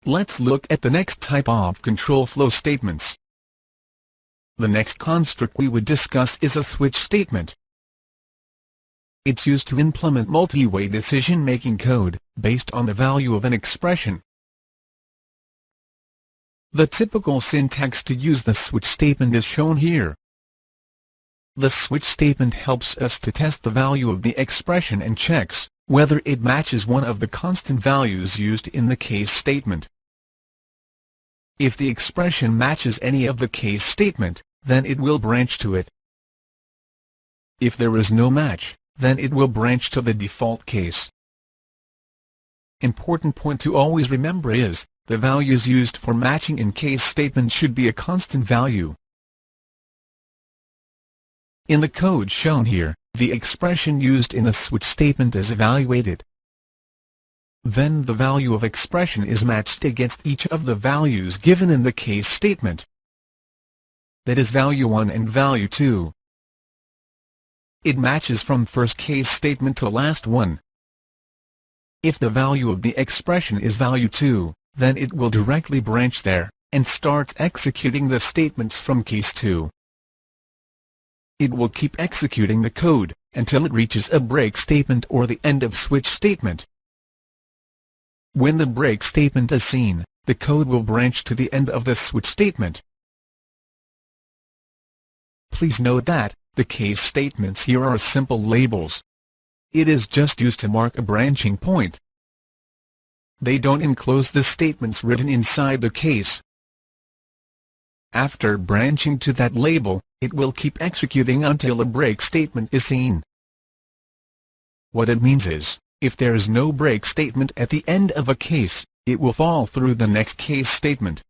Let's look at the next type of control flow statements. The next construct we would discuss is a switch statement. It's used to implement multi-way decision-making code, based on the value of an expression. The typical syntax to use the switch statement is shown here. The switch statement helps us to test the value of the expression and checks whether it matches one of the constant values used in the case statement. If the expression matches any of the case statement, then it will branch to it. If there is no match, then it will branch to the default case. Important point to always remember is, the values used for matching in case statement should be a constant value. In the code shown here, the expression used in the switch statement is evaluated. Then the value of expression is matched against each of the values given in the case statement. That is value 1 and value 2. It matches from first case statement to last one. If the value of the expression is value 2, then it will directly branch there, and starts executing the statements from case 2. It will keep executing the code, until it reaches a break statement or the end of switch statement. When the break statement is seen, the code will branch to the end of the switch statement. Please note that, the case statements here are simple labels. It is just used to mark a branching point. They don't enclose the statements written inside the case. After branching to that label, it will keep executing until a break statement is seen. What it means is, if there is no break statement at the end of a case, it will fall through the next case statement.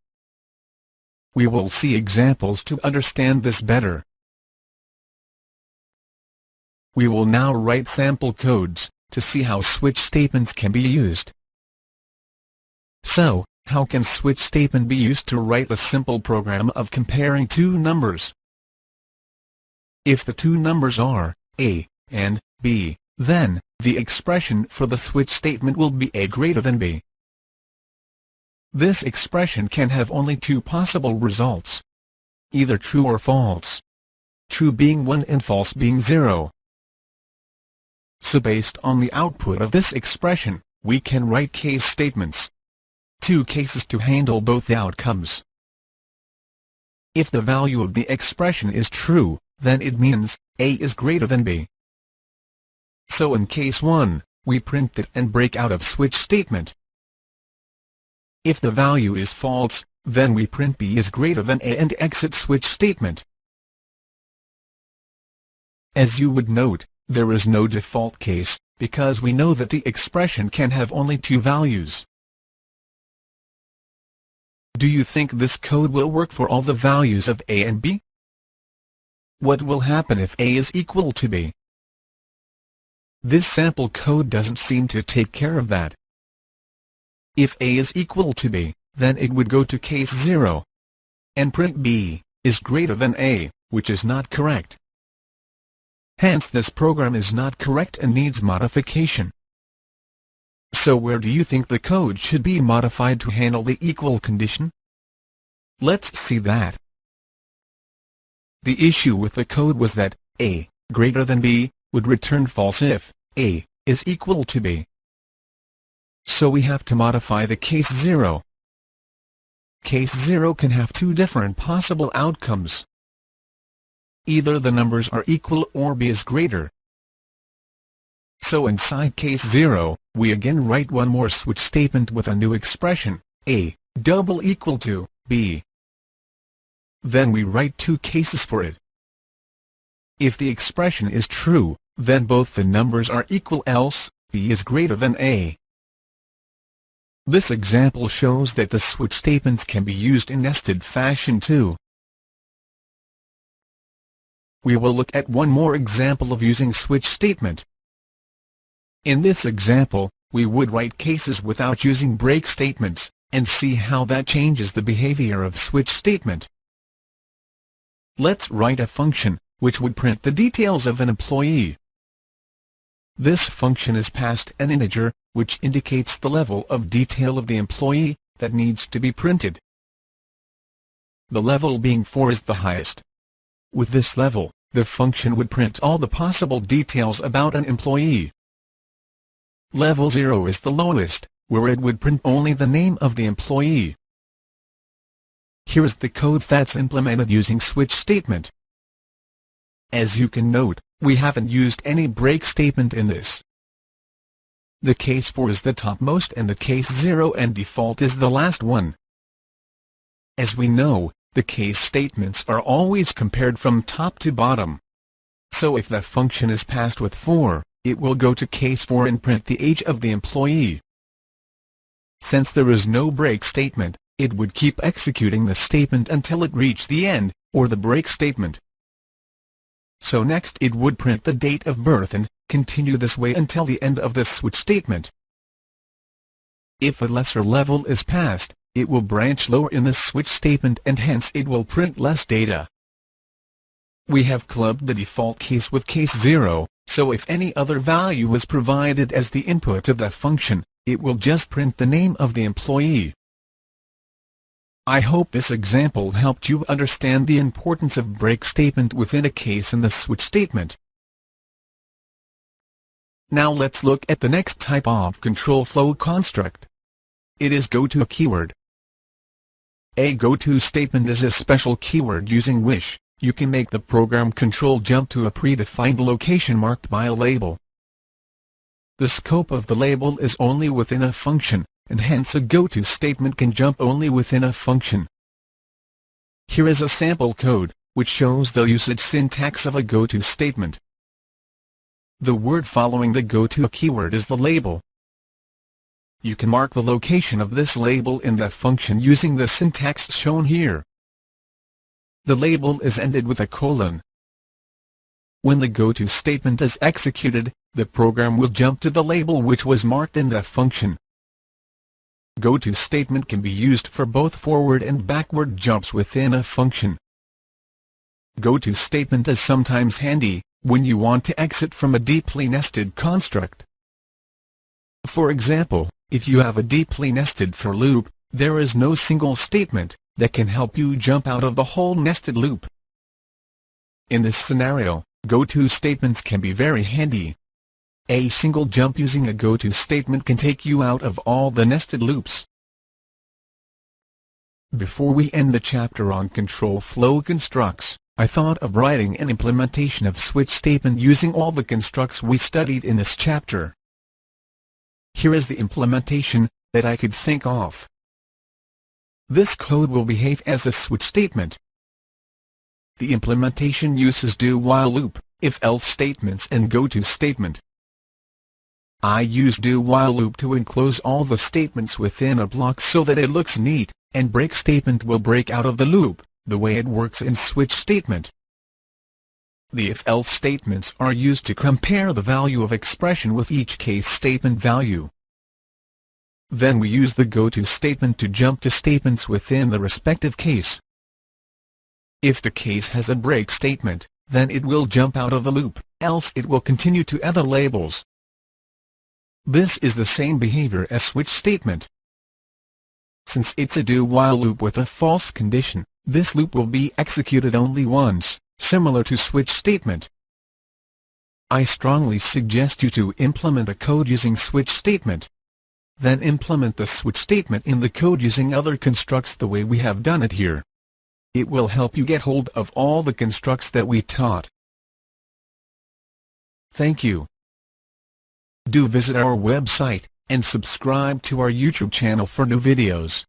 We will see examples to understand this better. We will now write sample codes, to see how switch statements can be used. So, how can switch statement be used to write a simple program of comparing two numbers? If the two numbers are A and B, then the expression for the switch statement will be A greater than B. This expression can have only two possible results. Either true or false. True being 1 and false being 0. So based on the output of this expression, we can write case statements. Two cases to handle both outcomes. If the value of the expression is true, then it means A is greater than B. So in case 1, we print it and break out of switch statement. If the value is false, then we print B is greater than A and exit switch statement. As you would note, there is no default case, because we know that the expression can have only two values. Do you think this code will work for all the values of A and B? What will happen if A is equal to B? This sample code doesn't seem to take care of that. If A is equal to B, then it would go to case 0. And print B is greater than A, which is not correct. Hence this program is not correct and needs modification. So where do you think the code should be modified to handle the equal condition? Let's see that. The issue with the code was that A greater than B would return false if A is equal to B. So we have to modify the case 0. Case 0 can have two different possible outcomes. Either the numbers are equal or B is greater. So inside case 0, we again write one more switch statement with a new expression, A double equal to B. Then we write two cases for it. If the expression is true, then both the numbers are equal, else B is greater than A. This example shows that the switch statements can be used in nested fashion too. We will look at one more example of using switch statement. In this example, we would write cases without using break statements, and see how that changes the behavior of switch statement. Let's write a function, which would print the details of an employee. This function is passed an integer, which indicates the level of detail of the employee, that needs to be printed. The level being 4 is the highest. With this level, the function would print all the possible details about an employee. Level 0 is the lowest, where it would print only the name of the employee. Here is the code that's implemented using switch statement. As you can note, we haven't used any break statement in this. The case 4 is the topmost and the case 0 and default is the last one. As we know, the case statements are always compared from top to bottom. So if the function is passed with 4, it will go to case 4 and print the age of the employee. Since there is no break statement, it would keep executing the statement until it reached the end, or the break statement. So next it would print the date of birth and continue this way until the end of the switch statement. If a lesser level is passed, it will branch lower in the switch statement and hence it will print less data. We have clubbed the default case with case 0, so if any other value was provided as the input to the function, it will just print the name of the employee. I hope this example helped you understand the importance of break statement within a case in the switch statement. Now let's look at the next type of control flow construct. It is goTo keyword. A goTo statement is a special keyword using which you can make the program control jump to a predefined location marked by a label. The scope of the label is only within a function, and hence a goTo statement can jump only within a function. Here is a sample code, which shows the usage syntax of a goTo statement. The word following the goTo keyword is the label. You can mark the location of this label in the function using the syntax shown here. The label is ended with a colon. When the goTo statement is executed, the program will jump to the label which was marked in the function. goTo statement can be used for both forward and backward jumps within a function. goTo statement is sometimes handy when you want to exit from a deeply nested construct. For example, if you have a deeply nested for loop, there is no single statement that can help you jump out of the whole nested loop. In this scenario, goTo statements can be very handy. A single jump using a goTo statement can take you out of all the nested loops. Before we end the chapter on control flow constructs, I thought of writing an implementation of switch statement using all the constructs we studied in this chapter. Here is the implementation that I could think of. This code will behave as a switch statement. The implementation uses do-while loop, if-else statements and goTo statement. I use do-while loop to enclose all the statements within a block so that it looks neat, and break statement will break out of the loop, the way it works in switch statement. The if-else statements are used to compare the value of expression with each case statement value. Then we use the goTo statement to jump to statements within the respective case. If the case has a break statement, then it will jump out of the loop, else it will continue to other labels. This is the same behavior as switch statement. Since it's a do-while loop with a false condition, this loop will be executed only once, similar to switch statement. I strongly suggest you to implement a code using switch statement. Then implement the switch statement in the code using other constructs the way we have done it here. It will help you get hold of all the constructs that we taught. Thank you. Do visit our website, and subscribe to our YouTube channel for new videos.